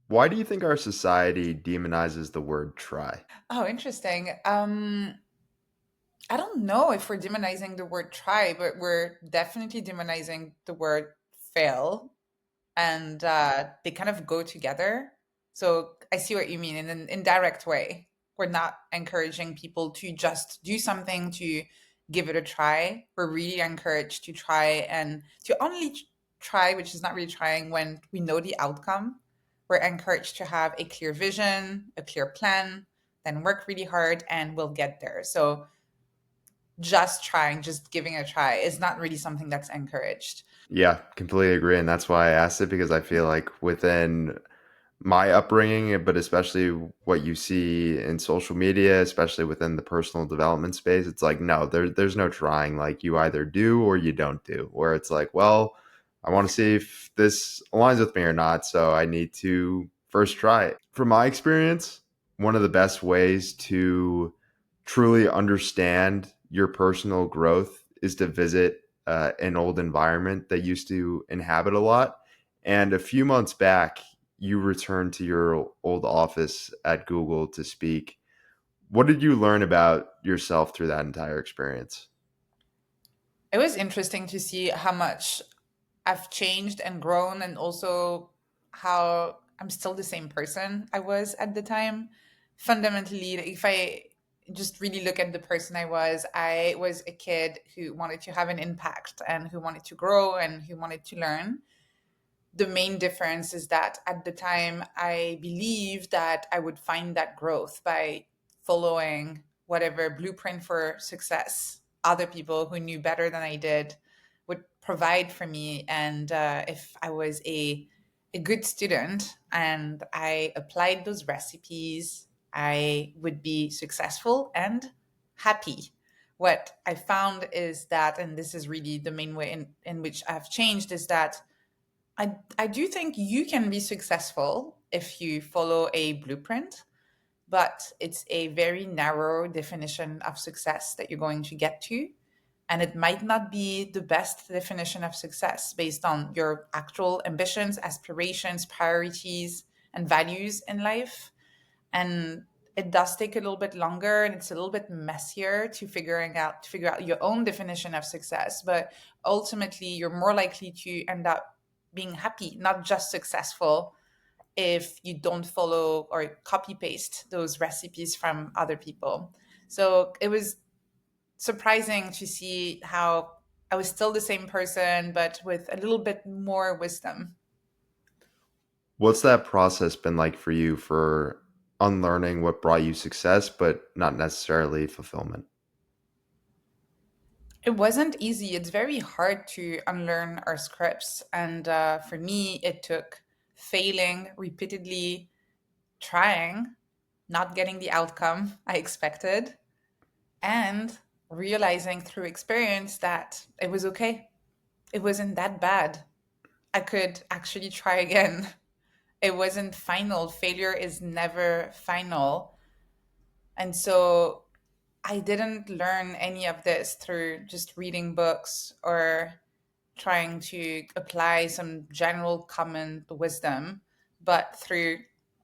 Why do you think our society demonizes the word try? Oh, interesting. I don't know if we're demonizing the word try, but we're definitely demonizing the word fail, and they kind of go together. So I see what you mean in an indirect way. We're not encouraging people to just do something to give it a try. We're really encouraged to try and to only try, which is not really trying when we know the outcome. We're encouraged to have a clear vision, a clear plan, then work really hard and we'll get there. So just trying, just giving it a try is not really something that's encouraged. Yeah, completely agree. And that's why I asked it because I feel like within my upbringing, but especially what you see in social media, especially within the personal development space, it's like, no, there's no trying. Like you either do or you don't do, where it's like, well, I want to see if this aligns with me or not. So I need to first try it. From my experience, one of the best ways to truly understand your personal growth is to visit an old environment that used to inhabit a lot. And a few months back, you returned to your old office at Google to speak. What did you learn about yourself through that entire experience? It was interesting to see how much I've changed and grown, and also how I'm still the same person I was at the time. Fundamentally, if I just really look at the person I was a kid who wanted to have an impact and who wanted to grow and who wanted to learn. The main difference is that at the time, I believed that I would find that growth by following whatever blueprint for success other people who knew better than I did would provide for me. And if I was a good student and I applied those recipes, I would be successful and happy. What I found is that, and this is really the main way in which I've changed, is that I do think you can be successful if you follow a blueprint, but it's a very narrow definition of success that you're going to get to. And it might not be the best definition of success based on your actual ambitions, aspirations, priorities, and values in life. And it does take a little bit longer and it's a little bit messier to figure out your own definition of success. But ultimately you're more likely to end up being happy, not just successful, if you don't follow or copy paste those recipes from other people. So it was surprising to see how I was still the same person, but with a little bit more wisdom. What's that process been like for you for unlearning what brought you success, but not necessarily fulfillment? It wasn't easy. It's very hard to unlearn our scripts. And for me, it took failing repeatedly, trying, not getting the outcome I expected, and realizing through experience that it was okay. It wasn't that bad. I could actually try again. It wasn't final. Failure is never final. And so I didn't learn any of this through just reading books or trying to apply some general common wisdom, but through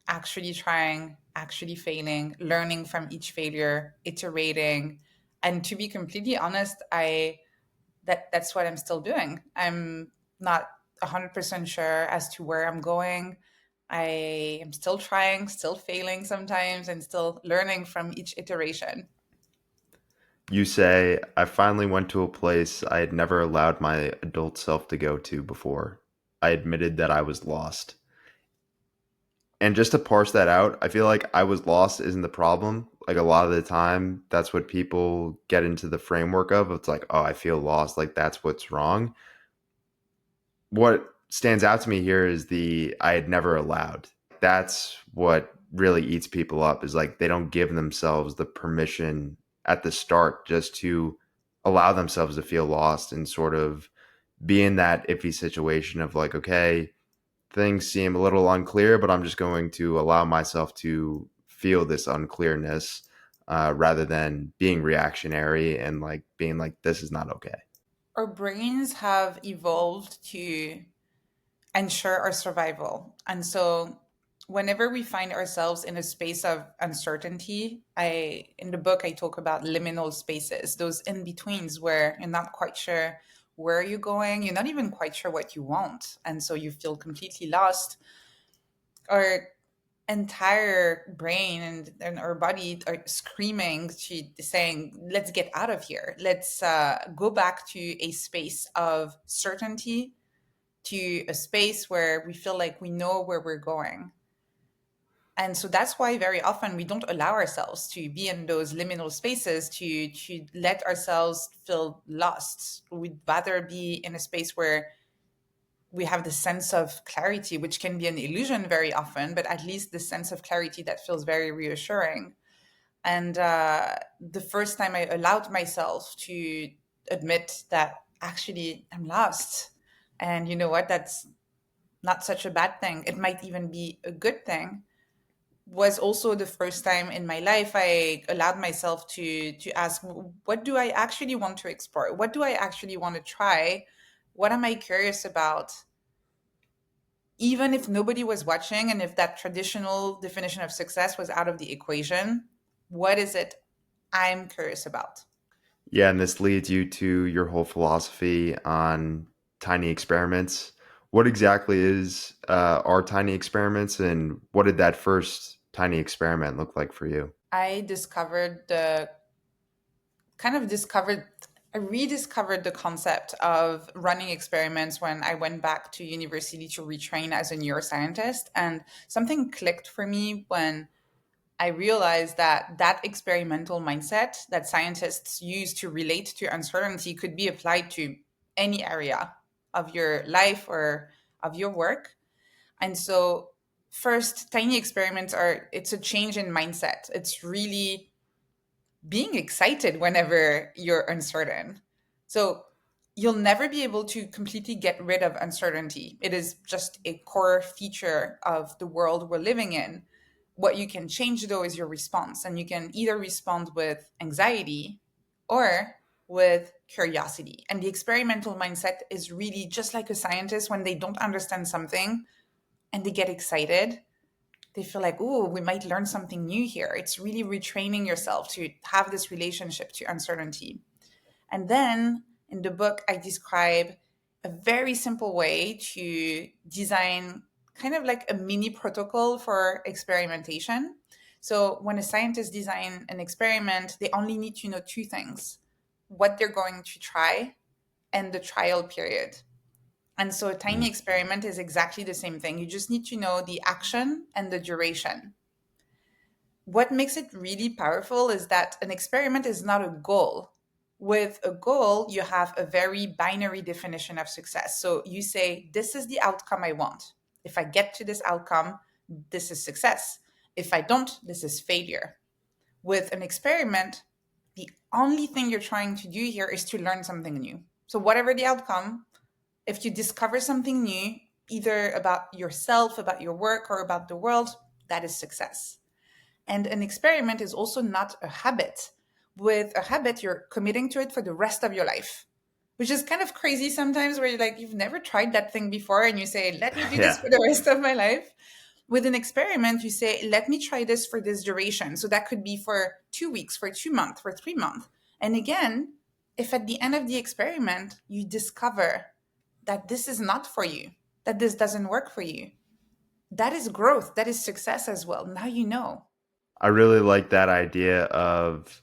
actually trying, actually failing, learning from each failure, iterating. And to be completely honest, that's what I'm still doing. I'm not 100% sure as to where I'm going. I am still trying, still failing sometimes, and still learning from each iteration. You say, I finally went to a place I had never allowed my adult self to go to before. I admitted that I was lost. And just to parse that out, I feel like I was lost isn't the problem. Like a lot of the time, that's what people get into the framework of. It's like, oh, I feel lost. Like that's what's wrong. What stands out to me here is the I had never allowed. That's what really eats people up is like they don't give themselves the permission at the start just to allow themselves to feel lost and sort of be in that iffy situation of like, okay, things seem a little unclear, but I'm just going to allow myself to feel this unclearness rather than being reactionary and like being like, this is not okay. Our brains have evolved to ensure our survival. And so whenever we find ourselves in a space of uncertainty, I in the book I talk about liminal spaces, those in betweens where you're not quite sure where you're going, you're not even quite sure what you want, and so you feel completely lost. Our entire brain and our body are screaming, saying, "Let's get out of here. Let's go back to a space of certainty, to a space where we feel like we know where we're going." And so that's why very often we don't allow ourselves to be in those liminal spaces, to let ourselves feel lost. We'd rather be in a space where we have the sense of clarity, which can be an illusion very often, but at least the sense of clarity that feels very reassuring. And the first time I allowed myself to admit that actually I'm lost, and you know what, that's not such a bad thing, it might even be a good thing, was also the first time in my life I allowed myself to ask, what do I actually want to explore? What do I actually want to try? What am I curious about? Even if nobody was watching and if that traditional definition of success was out of the equation, what is it I'm curious about? Yeah, and this leads you to your whole philosophy on tiny experiments. What exactly is are tiny experiments, and what did that first tiny experiment look like for you? I discovered the kind of discovered I rediscovered the concept of running experiments when I went back to university to retrain as a neuroscientist. And something clicked for me when I realized that that experimental mindset that scientists use to relate to uncertainty could be applied to any area of your life or of your work. And so, first, tiny experiments are it's a change in mindset. It's really being excited whenever you're uncertain. So you'll never be able to completely get rid of uncertainty. It is just a core feature of the world we're living in. What you can change though is your response, and you can either respond with anxiety or with curiosity. And the experimental mindset is really just like a scientist when they don't understand something and they get excited, they feel like, oh, we might learn something new here. It's really retraining yourself to have this relationship to uncertainty. And then in the book, I describe a very simple way to design kind of like a mini protocol for experimentation. So when a scientist design an experiment, they only need to know two things: what they're going to try and the trial period. And so a tiny Mm. experiment is exactly the same thing. You just need to know the action and the duration. What makes it really powerful is that an experiment is not a goal. With a goal, you have a very binary definition of success. So you say, this is the outcome I want. If I get to this outcome, this is success. If I don't, this is failure. With an experiment, the only thing you're trying to do here is to learn something new. So, whatever the outcome, if you discover something new, either about yourself, about your work, or about the world, that is success. And an experiment is also not a habit. With a habit, you're committing to it for the rest of your life, which is kind of crazy sometimes, where you're like, you've never tried that thing before, and you say, let me do this Yeah, for the rest of my life. With an experiment, you say, let me try this for this duration. So that could be for 2 weeks, for 2 months, for 3 months. And again, if at the end of the experiment, you discover that this is not for you, that this doesn't work for you, that is growth, that is success as well. Now you know. I really like that idea of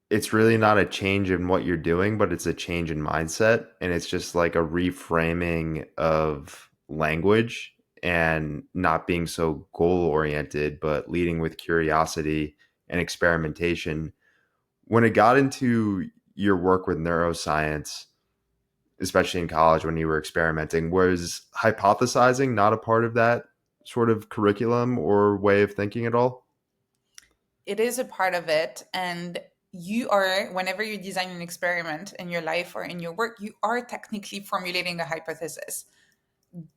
it's really not a change in what you're doing, but it's a change in mindset. And it's just like a reframing of language and not being so goal oriented, but leading with curiosity and experimentation. When it got into your work with neuroscience, especially in college when you were experimenting, was hypothesizing not a part of that sort of curriculum or way of thinking at all? It is a part of it. And you are, whenever you design an experiment in your life or in your work, you are technically formulating a hypothesis.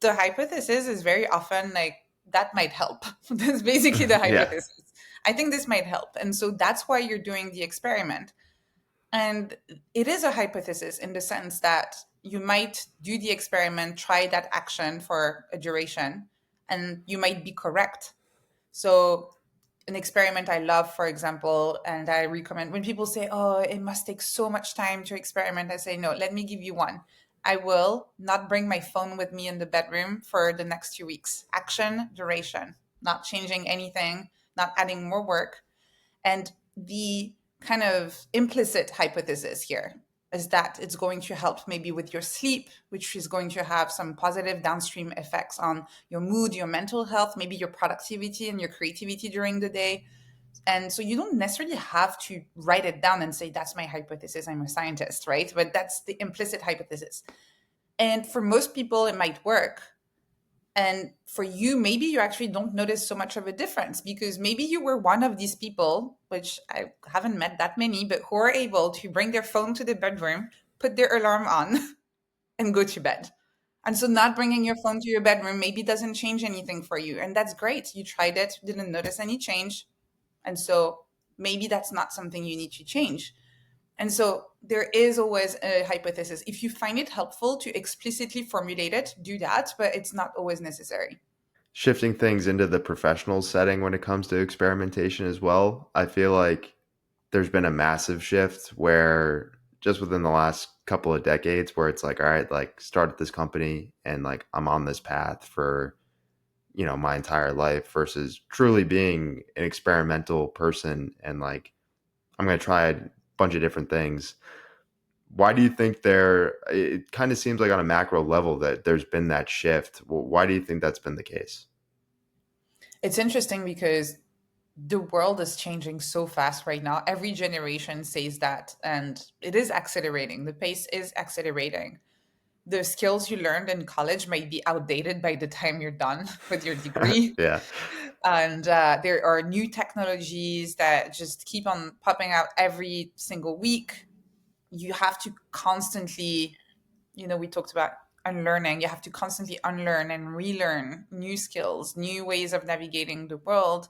The hypothesis is very often like, that might help. That's basically the Yeah. hypothesis. I think this might help. And so that's why you're doing the experiment. And it is a hypothesis in the sense that you might do the experiment, try that action for a duration, and you might be correct. So an experiment I love, for example, and I recommend when people say, "Oh, it must take so much time to experiment," I say, "No, let me give you one. I will not bring my phone with me in the bedroom for the next 2 weeks. Action, duration, not changing anything, not adding more work." And the kind of implicit hypothesis here is that it's going to help maybe with your sleep, which is going to have some positive downstream effects on your mood, your mental health, maybe your productivity and your creativity during the day. And so you don't necessarily have to write it down and say, that's my hypothesis, I'm a scientist, right? But that's the implicit hypothesis. And for most people, it might work. And for you, maybe you actually don't notice so much of a difference because maybe you were one of these people, which I haven't met that many, but who are able to bring their phone to the bedroom, put their alarm on, and go to bed. And so not bringing your phone to your bedroom maybe doesn't change anything for you. And that's great. You tried it, didn't notice any change. And so maybe that's not something you need to change. And so there is always a hypothesis. If you find it helpful to explicitly formulate it, do that, but it's not always necessary. Shifting things into the professional setting when it comes to experimentation as well, I feel like there's been a massive shift where just within the last couple of decades where it's like, all right, like started this company and like I'm on this path for, my entire life versus truly being an experimental person and like I'm going to try a bunch of different things. Why do you think it kind of seems like on a macro level that there's been that shift? Why do you think that's been the case? It's interesting because the world is changing so fast right now. Every generation says that, and it is accelerating. The pace is accelerating. The skills you learned in college might be outdated by the time you're done with your degree. Yeah. And there are new technologies that just keep on popping out every single week. You have to constantly, we talked about unlearning. You have to constantly unlearn and relearn new skills, new ways of navigating the world.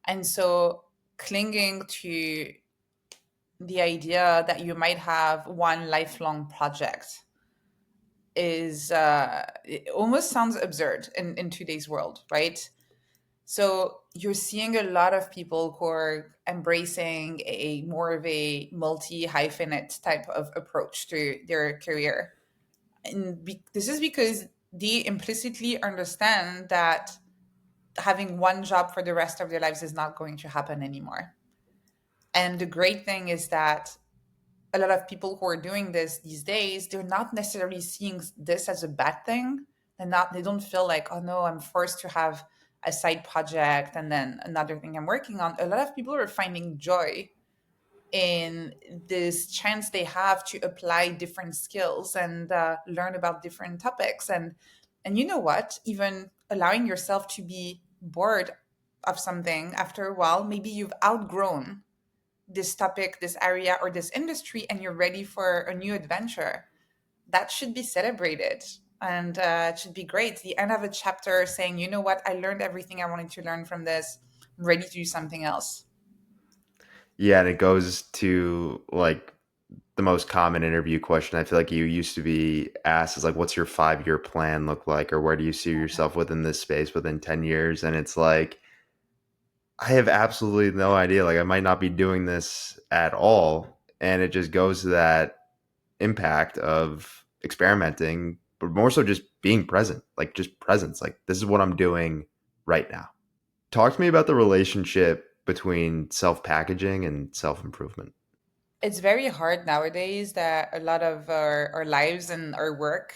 And so clinging to the idea that you might have one lifelong project is it almost sounds absurd in today's world, right? So you're seeing a lot of people who are embracing a more of a multi hyphenate type of approach to their career. And this is because they implicitly understand that having one job for the rest of their lives is not going to happen anymore. And the great thing is that a lot of people who are doing this these days, they're not necessarily seeing this as a bad thing. They don't feel like, oh no, I'm forced to have a side project and then another thing I'm working on. A lot of people are finding joy in this chance they have to apply different skills and learn about different topics. And you know what? Even allowing yourself to be bored of something after a while, maybe you've outgrown this topic, this area, or this industry, and you're ready for a new adventure. That should be celebrated. And it should be great. The end of a chapter saying, you know what, I learned everything I wanted to learn from this. I'm ready to do something else. Yeah, and it goes to like the most common interview question I feel like you used to be asked is like, what's your 5-year plan look like? Or where do you see yourself within this space within 10 years? And it's like, I have absolutely no idea. Like, I might not be doing this at all. And it just goes to that impact of experimenting, but more so just being present, like just presence. Like, this is what I'm doing right now. Talk to me about the relationship between self packaging and self improvement. It's very hard nowadays that a lot of our lives and our work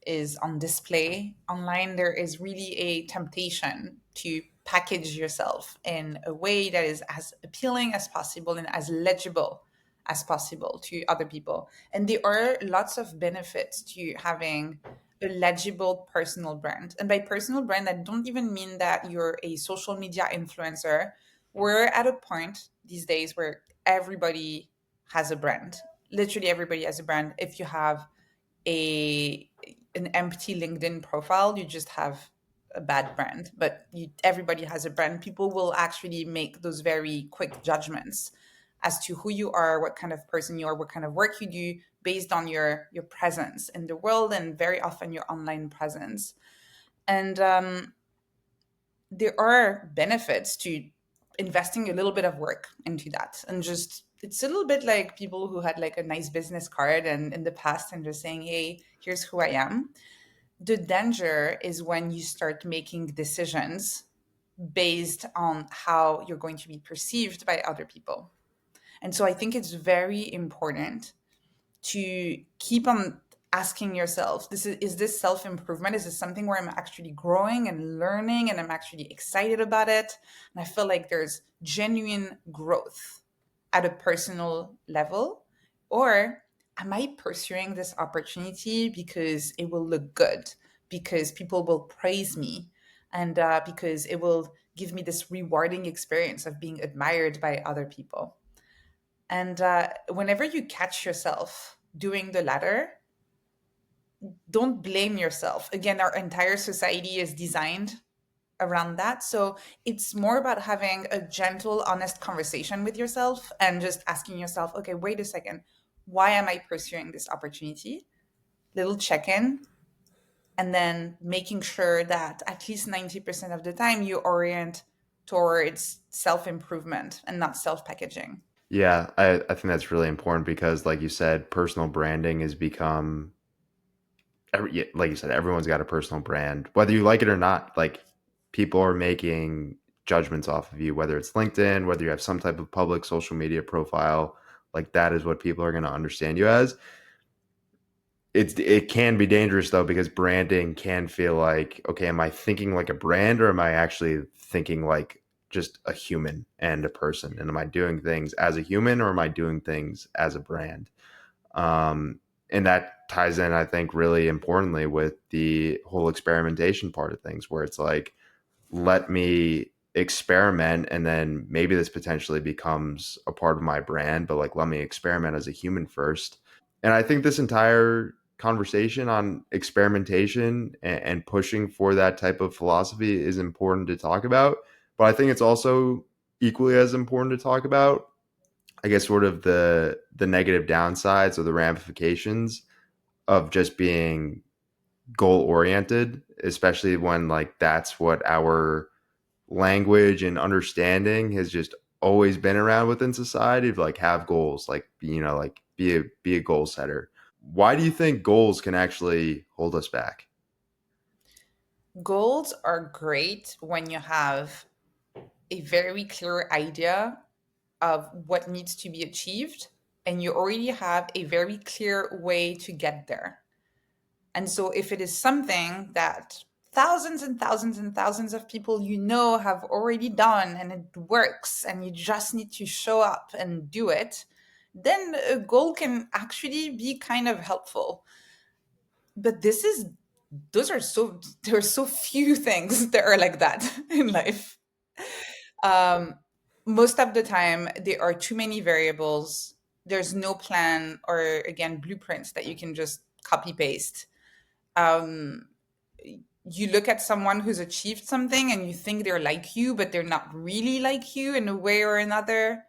is on display online. There is really a temptation to package yourself in a way that is as appealing as possible and as legible as possible to other people. And there are lots of benefits to having a legible personal brand. And by personal brand, I don't even mean that you're a social media influencer. We're at a point these days where everybody has a brand. Literally everybody has a brand. If you have a an empty LinkedIn profile, you just have a bad brand. But everybody has a brand. People will actually make those very quick judgments as to who you are, what kind of person you are, what kind of work you do, based on your presence in the world and very often your online presence. And there are benefits to investing a little bit of work into that. And just, it's a little bit like people who had like a nice business card and in the past and just saying, hey, here's who I am. The danger is when you start making decisions based on how you're going to be perceived by other people. And so I think it's very important to keep on asking yourself, is this self-improvement? Is this something where I'm actually growing and learning and I'm actually excited about it? And I feel like there's genuine growth at a personal level. Or am I pursuing this opportunity because it will look good, because people will praise me, and because it will give me this rewarding experience of being admired by other people? And whenever you catch yourself doing the latter, don't blame yourself. Again, our entire society is designed around that. So it's more about having a gentle, honest conversation with yourself and just asking yourself, okay, wait a second. Why am I pursuing this opportunity? Little check in. And then making sure that at least 90% of the time you orient towards self improvement and not self packaging. Yeah, I think that's really important because, like you said, personal branding has become, yeah, like you said, everyone's got a personal brand, whether you like it or not. Like, people are making judgments off of you, whether it's LinkedIn, whether you have some type of public social media profile. Like, that is what people are going to understand you as. It can be dangerous though, because branding can feel like, okay, am I thinking like a brand, or am I actually thinking like just a human and a person? And am I doing things as a human, or am I doing things as a brand? And that ties in, I think, really importantly with the whole experimentation part of things, where it's like, let me experiment, and then maybe this potentially becomes a part of my brand, but like, let me experiment as a human first. And I think this entire conversation on experimentation and pushing for that type of philosophy is important to talk about. But I think it's also equally as important to talk about, I guess, sort of the negative downsides or the ramifications of just being goal oriented, especially when like that's what our language and understanding has just always been around within society, to like have goals, like, like be a goal setter. Why do you think goals can actually hold us back? Goals are great when you have a very clear idea of what needs to be achieved and you already have a very clear way to get there. And so if it is something that thousands and thousands and thousands of people have already done and it works and you just need to show up and do it, then a goal can actually be kind of helpful. But those are so there are so few things that are like that in life. um, Most of the time there are too many variables. There's no plan or, again, blueprints that you can just copy paste. um, you look at someone who's achieved something and you think they're like you, but they're not really like you in a way or another.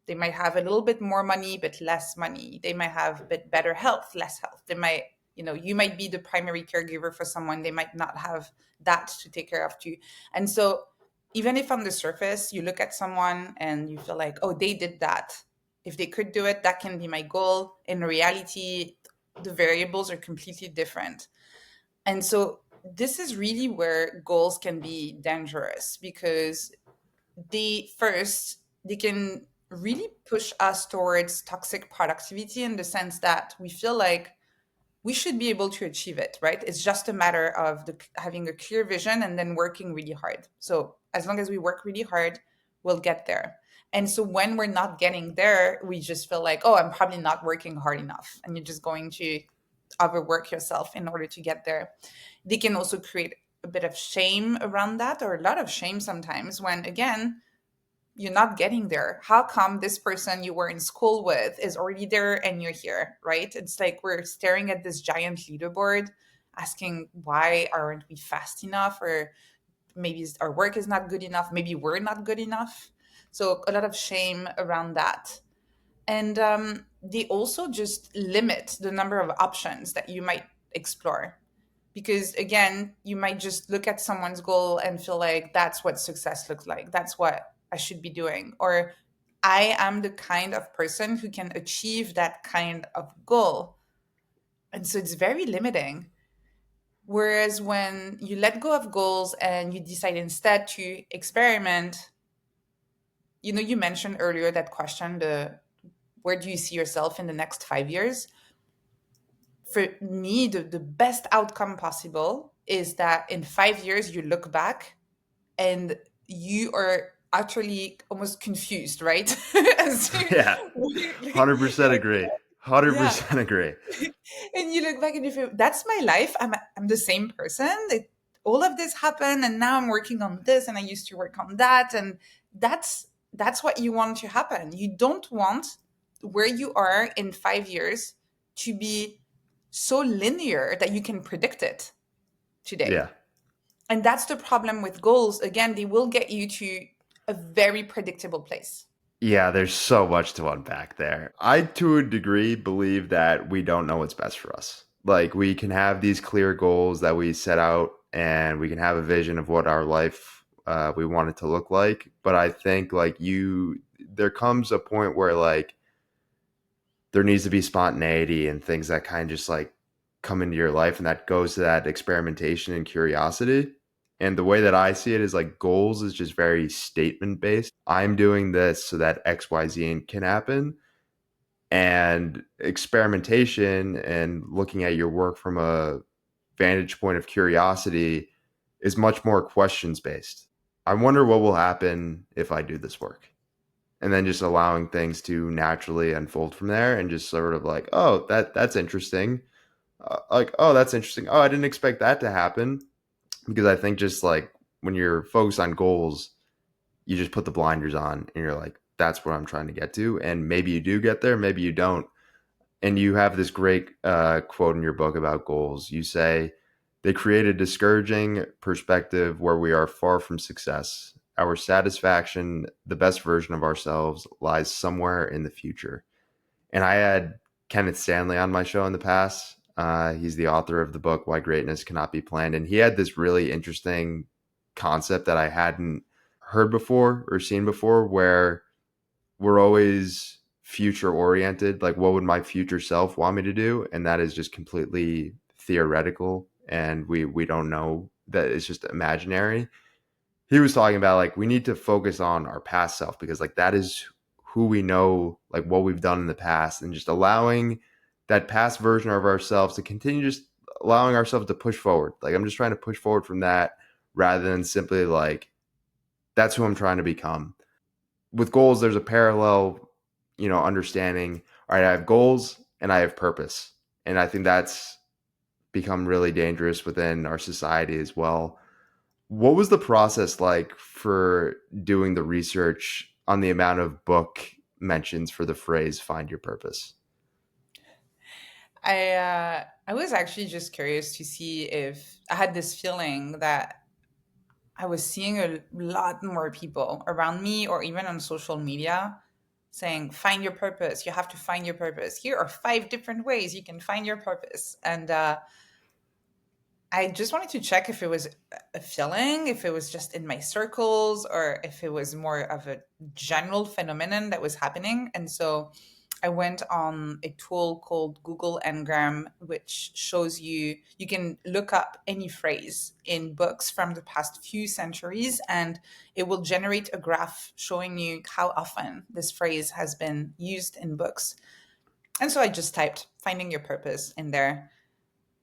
They might have a little bit more money, but less money. They might have a bit better health, less health. They might, you might be the primary caregiver for someone. They might not have that to take care of too. And so, even if on the surface you look at someone and you feel like, oh, they did that. If they could do it, that can be my goal. In reality, the variables are completely different. And so this is really where goals can be dangerous because they can really push us towards toxic productivity in the sense that we feel like we should be able to achieve it, right? It's just a matter of having a clear vision and then working really hard. So as long as we work really hard, we'll get there. And so when we're not getting there, we just feel like, oh, I'm probably not working hard enough. And you're just going to overwork yourself in order to get there. They can also create a bit of shame around that, or a lot of shame sometimes when, again, you're not getting there. How come this person you were in school with is already there and you're here, right? It's like we're staring at this giant leaderboard asking, why aren't we fast enough? Or maybe our work is not good enough. Maybe we're not good enough. So a lot of shame around that. And they also just limit the number of options that you might explore. Because again, you might just look at someone's goal and feel like that's what success looks like. That's what I should be doing. Or I am the kind of person who can achieve that kind of goal. And so it's very limiting. Whereas when you let go of goals and you decide instead to experiment, you mentioned earlier that question, the where do you see yourself in the next 5 years? For me, the best outcome possible is that in 5 years you look back and you are utterly almost confused, right? As to, Yeah, like, 100% like, agree. yeah. 100% agree. And you look back and you feel that's my life. I'm the same person. All of this happened, and now I'm working on this, and I used to work on that, and that's what you want to happen. You don't want where you are in 5 years to be so linear that you can predict it Yeah. today. And that's the problem with goals. Again, they will get you to a very predictable place. Yeah, there's so much to unpack there. I, to a degree, believe that we don't know what's best for us. Like, we can have these clear goals that we set out and we can have a vision of what our life we want it to look like. But I think, there comes a point where, like, there needs to be spontaneity and things that kind of just like come into your life. And that goes to that experimentation and curiosity. And the way that I see it is like goals is just very statement based. I'm doing this so that XYZ can happen. And experimentation and looking at your work from a vantage point of curiosity is much more questions based. I wonder what will happen if I do this work, and then just allowing things to naturally unfold from there, and just sort of like, oh, that's interesting. Like, oh, that's interesting. Oh, I didn't expect that to happen. Because I think just like when you're focused on goals, you just put the blinders on and you're like, that's what I'm trying to get to. And maybe you do get there, maybe you don't. And you have this great quote in your book about goals. You say, they create a discouraging perspective where we are far from success. Our satisfaction, the best version of ourselves, lies somewhere in the future. And I had Kenneth Stanley on my show in the past. He's the author of the book Why Greatness Cannot Be Planned. And he had this really interesting concept that I hadn't heard before or seen before, where we're always future oriented. Like, what would my future self want me to do? And that is just completely theoretical. And we don't know, that it's just imaginary. He was talking about like we need to focus on our past self, because like that is who we know, like what we've done in the past, and just allowing that past version of ourselves to continue, just allowing ourselves to push forward. Like, I'm just trying to push forward from that, rather than simply like that's who I'm trying to become. With goals, there's a parallel, understanding. All right, I have goals and I have purpose. And I think that's become really dangerous within our society as well. What was the process like for doing the research on the amount of book mentions for the phrase find your purpose? I was actually just curious to see if I had this feeling that I was seeing a lot more people around me or even on social media saying, find your purpose. You have to find your purpose. Here are 5 different ways you can find your purpose. And I just wanted to check if it was a feeling, if it was just in my circles, or if it was more of a general phenomenon that was happening. And so I went on a tool called Google Ngram, which shows you can look up any phrase in books from the past few centuries, and it will generate a graph showing you how often this phrase has been used in books. And so I just typed finding your purpose in there,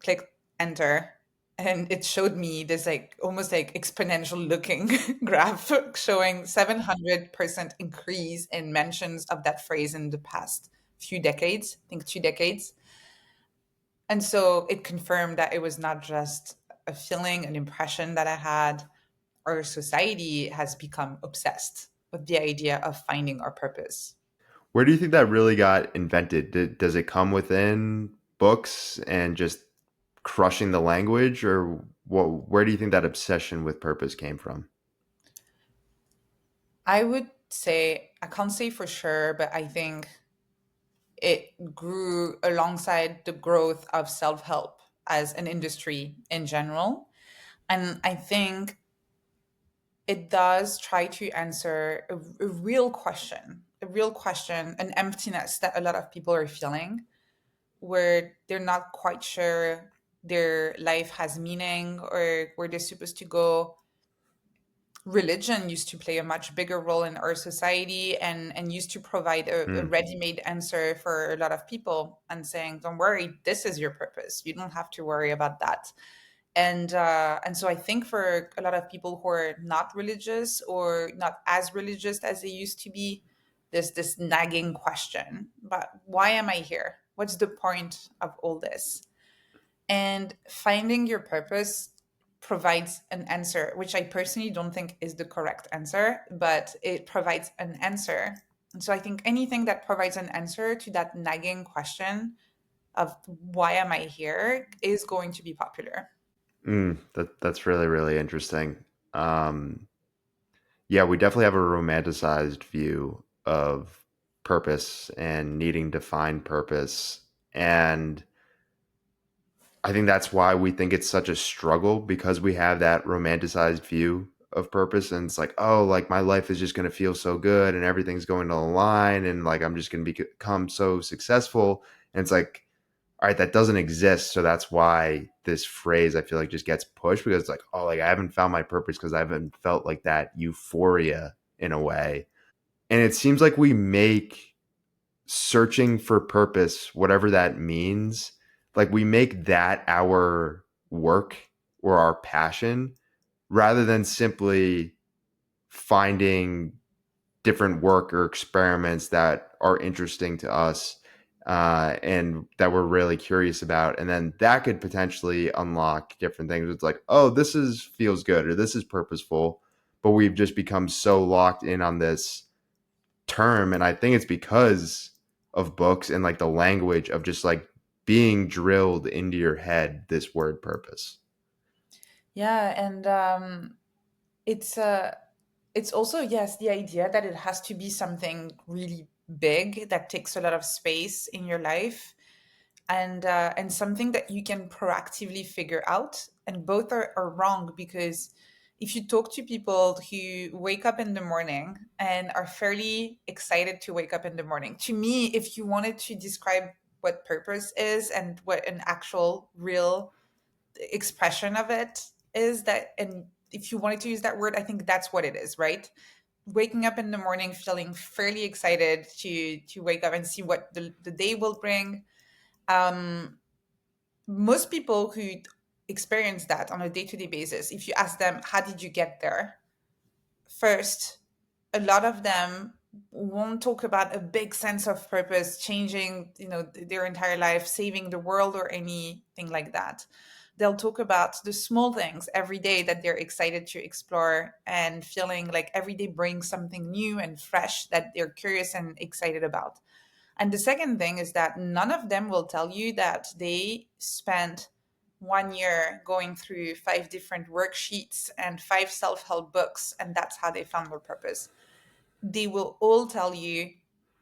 clicked enter, and it showed me this like almost like exponential looking graph showing 700% increase in mentions of that phrase in the past few decades, I think 2 decades. And so it confirmed that it was not just a feeling, an impression that I had. Our society has become obsessed with the idea of finding our purpose. Where do you think that really got invented? Does it come within books and just crushing the language, or where do you think that obsession with purpose came from? I would say, I can't say for sure, but I think it grew alongside the growth of self help as an industry in general. And I think it does try to answer a real question, an emptiness that a lot of people are feeling, where they're not quite sure their life has meaning or where they're supposed to go. Religion used to play a much bigger role in our society and used to provide a Mm, ready-made answer for a lot of people and saying, don't worry, this is your purpose. You don't have to worry about that. And so I think for a lot of people who are not religious or not as religious as they used to be, there's this nagging question, but why am I here? What's the point of all this? And finding your purpose provides an answer, which I personally don't think is the correct answer, but it provides an answer. And so I think anything that provides an answer to that nagging question of why am I here is going to be popular. that's really, really interesting. Um, yeah, we definitely have a romanticized view of purpose and needing to find purpose. And I think that's why we think it's such a struggle because we have that romanticized view of purpose. And it's like, oh, like my life is just going to feel so good and everything's going to align and like I'm just going to become so successful. And it's like, all right, that doesn't exist. So that's why this phrase I feel like just gets pushed because it's like, oh, like I haven't found my purpose because I haven't felt like that euphoria in a way. And it seems like we make searching for purpose, whatever that means, like we make that our work or our passion rather than simply finding different work or experiments that are interesting to us and that we're really curious about. And then that could potentially unlock different things. It's like, oh, this is feels good or this is purposeful. But we've just become so locked in on this term. And I think it's because of books and like the language of just like being drilled into your head this word purpose. Yeah, and it's also, yes, the idea that it has to be something really big that takes a lot of space in your life, and something that you can proactively figure out. And both are wrong, because if you talk to people who wake up in the morning and are fairly excited to wake up in the morning, to me, if you wanted to describe what purpose is and what an actual real expression of it is, that, and if you wanted to use that word, I think that's what it is, right? Waking up in the morning feeling fairly excited to wake up and see what the day will bring. um Most people who experience that on a day-to-day basis, if you ask them, how did you get there? First, a lot of them won't talk about a big sense of purpose, changing, their entire life, saving the world, or anything like that. They'll talk about the small things every day that they're excited to explore, and feeling like every day brings something new and fresh that they're curious and excited about. And the second thing is that none of them will tell you that they spent 1 year going through 5 different worksheets and 5 self-help books, and that's how they found their purpose. They will all tell you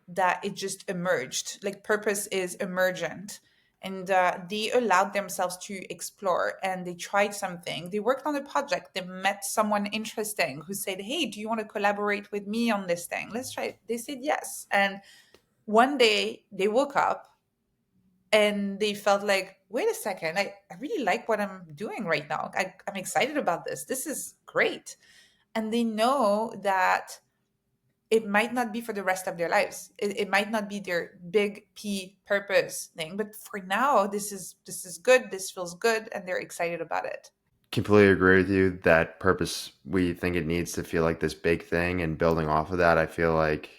that it just emerged. Like, purpose is emergent. And they allowed themselves to explore, and they tried something. They worked on a project. They met someone interesting who said, hey, do you want to collaborate with me on this thing? Let's try it. They said yes. And one day they woke up and they felt like, wait a second, I really like what I'm doing right now. I'm excited about this. This is great. And they know that it might not be for the rest of their lives. It might not be their big P purpose thing, but for now, this is good. This feels good, and they're excited about it. Completely agree with you that purpose, we think it needs to feel like this big thing and building off of that, I feel like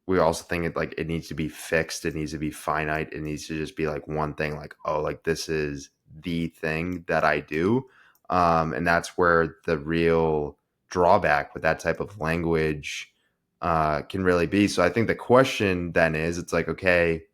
we also think it like it needs to be fixed, it needs to be finite, it needs to just be like one thing, like, oh, like this is the thing that I do. And that's where the real drawback with that type of language can really be. So I think the question then is it's like, okay,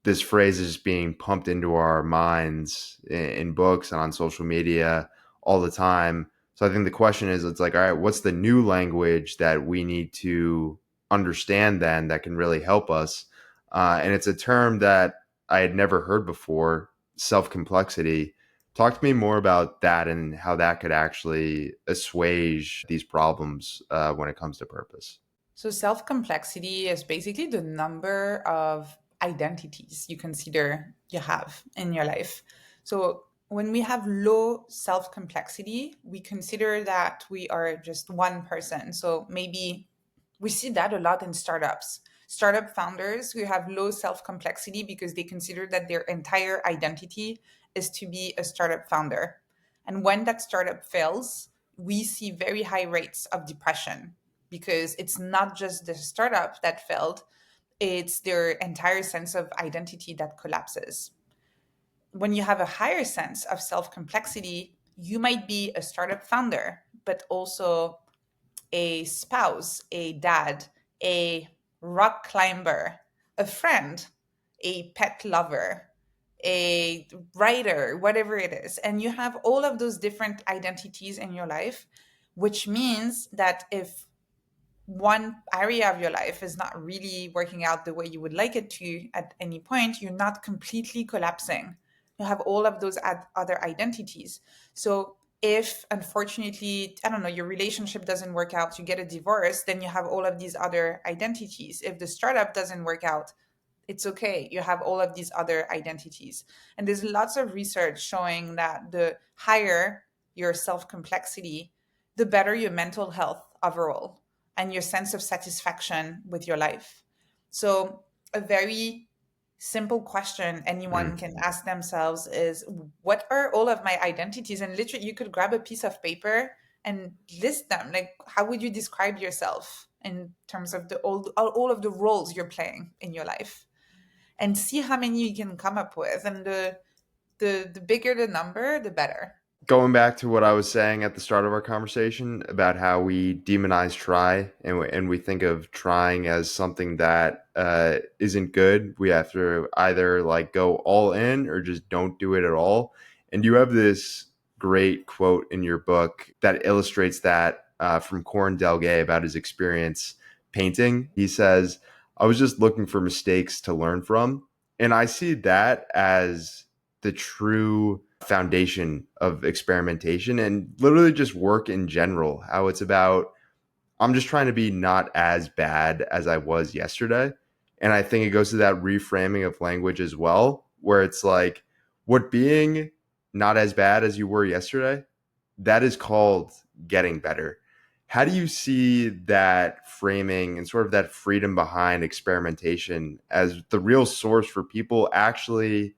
this phrase is being pumped into our minds in books and on social media all the time. So I think the question is, it's like, all right, what's the new language that we need to understand then that can really help us? And it's a term that I had never heard before, self complexity. Talk to me more about that and how that could actually assuage these problems when it comes to purpose. So, self complexity is basically the number of identities you consider you have in your life. So, when we have low self complexity, we consider that we are just one person. So, maybe we see that a lot in startups. Startup founders who have low self complexity because they consider that their entire identity is to be a startup founder. And when that startup fails, we see very high rates of depression because it's not just the startup that failed, it's their entire sense of identity that collapses. When you have a higher sense of self complexity, you might be a startup founder, but also a spouse, a dad, a rock climber, a friend, a pet lover, a writer, whatever it is. And you have all of those different identities in your life, which means that if one area of your life is not really working out the way you would like it to at any point, you're not completely collapsing. You have all of those other identities. So if unfortunately, I don't know, your relationship doesn't work out, you get a divorce, then you have all of these other identities. If the startup doesn't work out, it's okay. You have all of these other identities. And there's lots of research showing that the higher your self complexity, the better your mental health overall and your sense of satisfaction with your life. So, a very simple question anyone Mm. can ask themselves is, what are all of my identities? And literally, you could grab a piece of paper and list them. Like, how would you describe yourself in terms of all of the roles you're playing in your life? And see how many you can come up with. And the bigger the number, the better. Going back to what I was saying at the start of our conversation about how we demonize try and we think of trying as something that isn't good. We have to either like go all in or just don't do it at all. And you have this great quote in your book that illustrates that from Corin Delgay about his experience painting. He says, I was just looking for mistakes to learn from. And I see that as the true foundation of experimentation and literally just work in general. How it's about, I'm just trying to be not as bad as I was yesterday. And I think it goes to that reframing of language as well, where it's like, what being not as bad as you were yesterday, that is called getting better. How do you see that framing and sort of that freedom behind experimentation as the real source for people actually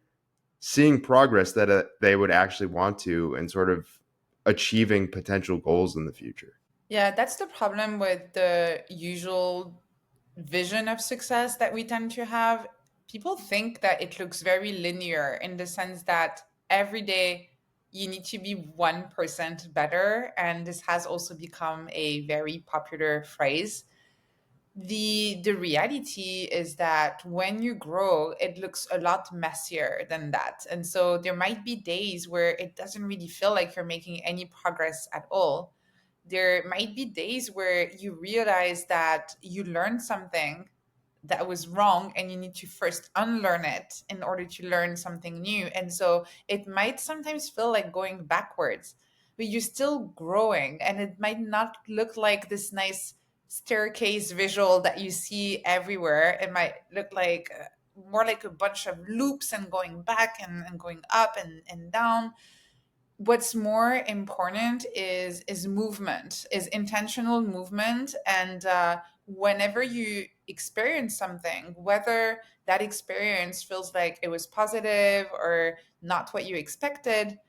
seeing progress that they would actually want to and sort of achieving potential goals in the future? Yeah, that's the problem with the usual vision of success that we tend to have. People think that it looks very linear in the sense that every day you need to be 1% better. And this has also become a very popular phrase. The reality is that when you grow, it looks a lot messier than that. And so there might be days where it doesn't really feel like you're making any progress at all. There might be days where you realize that you learned something that was wrong and you need to first unlearn it in order to learn something new. And so it might sometimes feel like going backwards, but you're still growing, and it might not look like this nice staircase visual that you see everywhere. It might look like more like a bunch of loops and going back and going up and down. What's more important is movement, is intentional movement. And whenever you experience something, whether that experience feels like it was positive or not what you expected,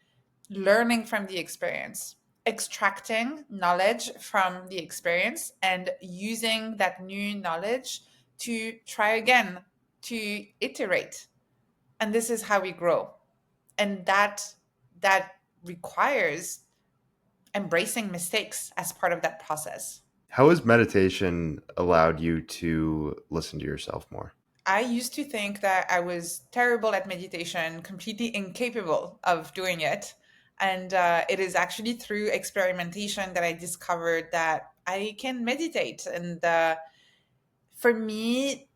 learning from the experience, extracting knowledge from the experience, and using that new knowledge to try again, to iterate. And this is how we grow. And that requires embracing mistakes as part of that process. How has meditation allowed you to listen to yourself more? I used to think that I was terrible at meditation, completely incapable of doing it. And it is actually through experimentation that I discovered that I can meditate. And for me,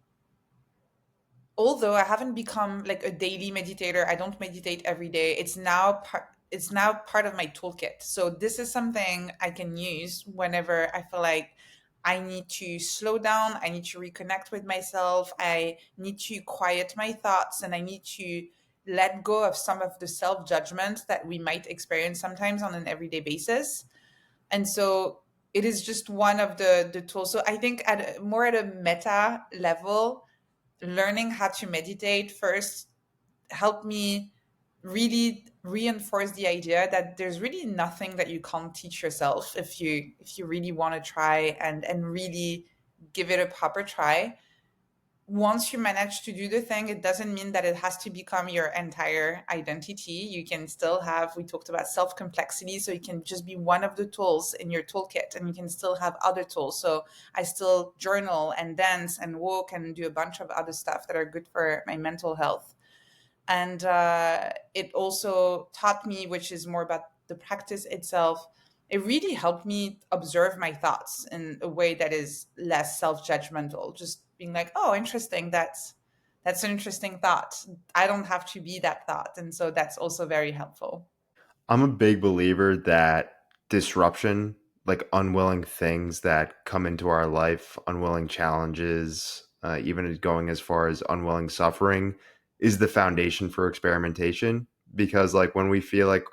although I haven't become like a daily meditator, I don't meditate every day. It's now part of my toolkit. So this is something I can use whenever I feel like I need to slow down, I need to reconnect with myself, I need to quiet my thoughts, and I need to let go of some of the self-judgment that we might experience sometimes on an everyday basis. And so it is just one of the tools. So I think more at a meta level, learning how to meditate first helped me really reinforce the idea that there's really nothing that you can't teach yourself if you really want to try and really give it a proper try. Once you manage to do the thing, it doesn't mean that it has to become your entire identity. You can still have, we talked about self complexity, so it can just be one of the tools in your toolkit, and you can still have other tools. So I still journal and dance and walk and do a bunch of other stuff that are good for my mental health. And it also taught me, which is more about the practice itself, it really helped me observe my thoughts in a way that is less self-judgmental, just being like, oh, interesting, that's an interesting thought, I don't have to be that thought. And so that's also very helpful. I'm a big believer that disruption, like unwilling things that come into our life, unwilling challenges, even going as far as unwilling suffering, is the foundation for experimentation. Because, like, when we feel like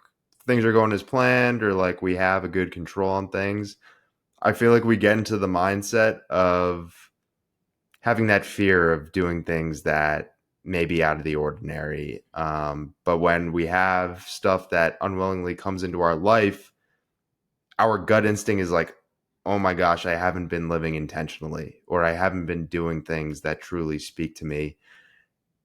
things are going as planned or like we have a good control on things, I feel like we get into the mindset of having that fear of doing things that may be out of the ordinary. But when we have stuff that unwillingly comes into our life, our gut instinct is like, oh my gosh, I haven't been living intentionally, or I haven't been doing things that truly speak to me.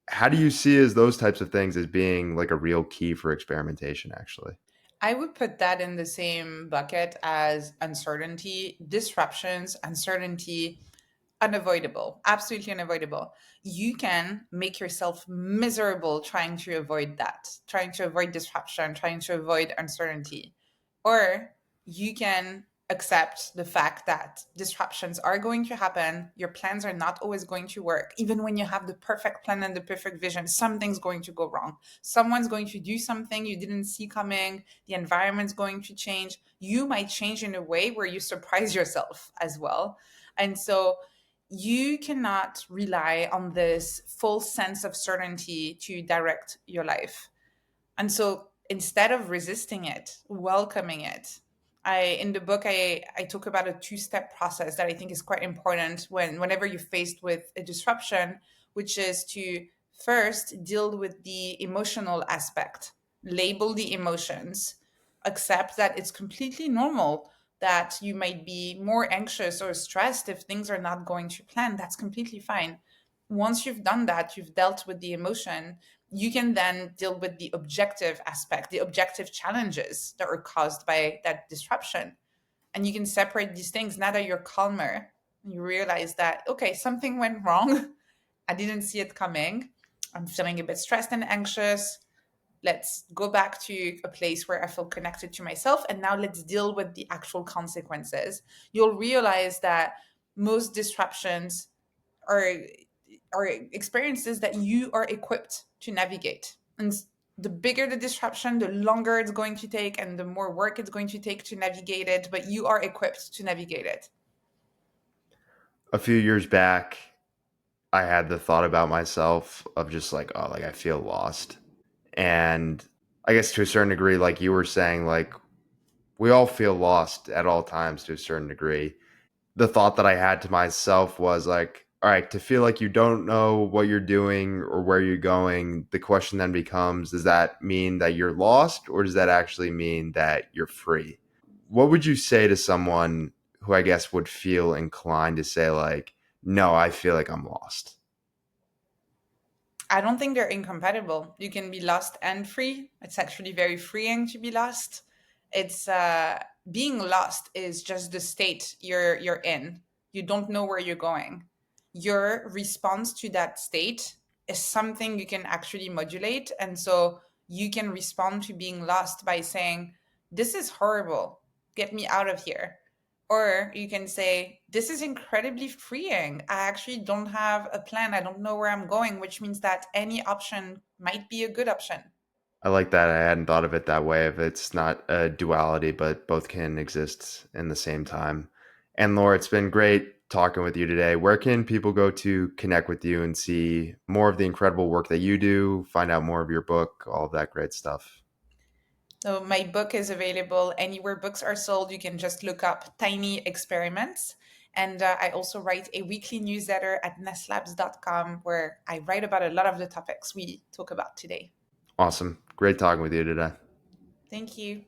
How do you see as those types of things as being like a real key for experimentation, actually? I would put that in the same bucket as uncertainty, disruptions, uncertainty, unavoidable, absolutely unavoidable. You can make yourself miserable trying to avoid that, trying to avoid disruption, trying to avoid uncertainty. Or you can accept the fact that disruptions are going to happen. Your plans are not always going to work. Even when you have the perfect plan and the perfect vision, something's going to go wrong. Someone's going to do something you didn't see coming. The environment's going to change. You might change in a way where you surprise yourself as well. And so you cannot rely on this full sense of certainty to direct your life. And so instead of resisting it, welcoming it, in the book I talk about a two-step process that I think is quite important whenever you're faced with a disruption, which is to first deal with the emotional aspect, label the emotions, accept that it's completely normal that you might be more anxious or stressed if things are not going to plan. That's completely fine. Once you've done that, you've dealt with the emotion, you can then deal with the objective aspect, the objective challenges that are caused by that disruption. And you can separate these things now that you're calmer. You realize that, okay, something went wrong. I didn't see it coming. I'm feeling a bit stressed and anxious. Let's go back to a place where I feel connected to myself. And now let's deal with the actual consequences. You'll realize that most disruptions are are experiences that you are equipped to navigate. And the bigger the disruption, the longer it's going to take and the more work it's going to take to navigate it, but you are equipped to navigate it. A few years back, I had the thought about myself of just like, oh, like I feel lost. And I guess to a certain degree, like you were saying, like we all feel lost at all times to a certain degree. The thought that I had to myself was like, all right, to feel like you don't know what you're doing or where you're going, the question then becomes, does that mean that you're lost or does that actually mean that you're free? What would you say to someone who I guess would feel inclined to say, like, no, I feel like I'm lost? I don't think they're incompatible. You can be lost and free. It's actually very freeing to be lost. It's being lost is just the state you're in. You don't know where you're going. Your response to that state is something you can actually modulate, and so you can respond to being lost by saying, "This is horrible. Get me out of here." Or you can say, this is incredibly freeing. I actually don't have a plan. I don't know where I'm going, which means that any option might be a good option. I like that. I hadn't thought of it that way. If it's not a duality, but both can exist in the same time. And Laura, it's been great talking with you today. Where can people go to connect with you and see more of the incredible work that you do, find out more of your book, all of that great stuff? So my book is available anywhere books are sold. You can just look up Tiny Experiments. And I also write a weekly newsletter at nestlabs.com where I write about a lot of the topics we talk about today. Awesome. Great talking with you today. Thank you.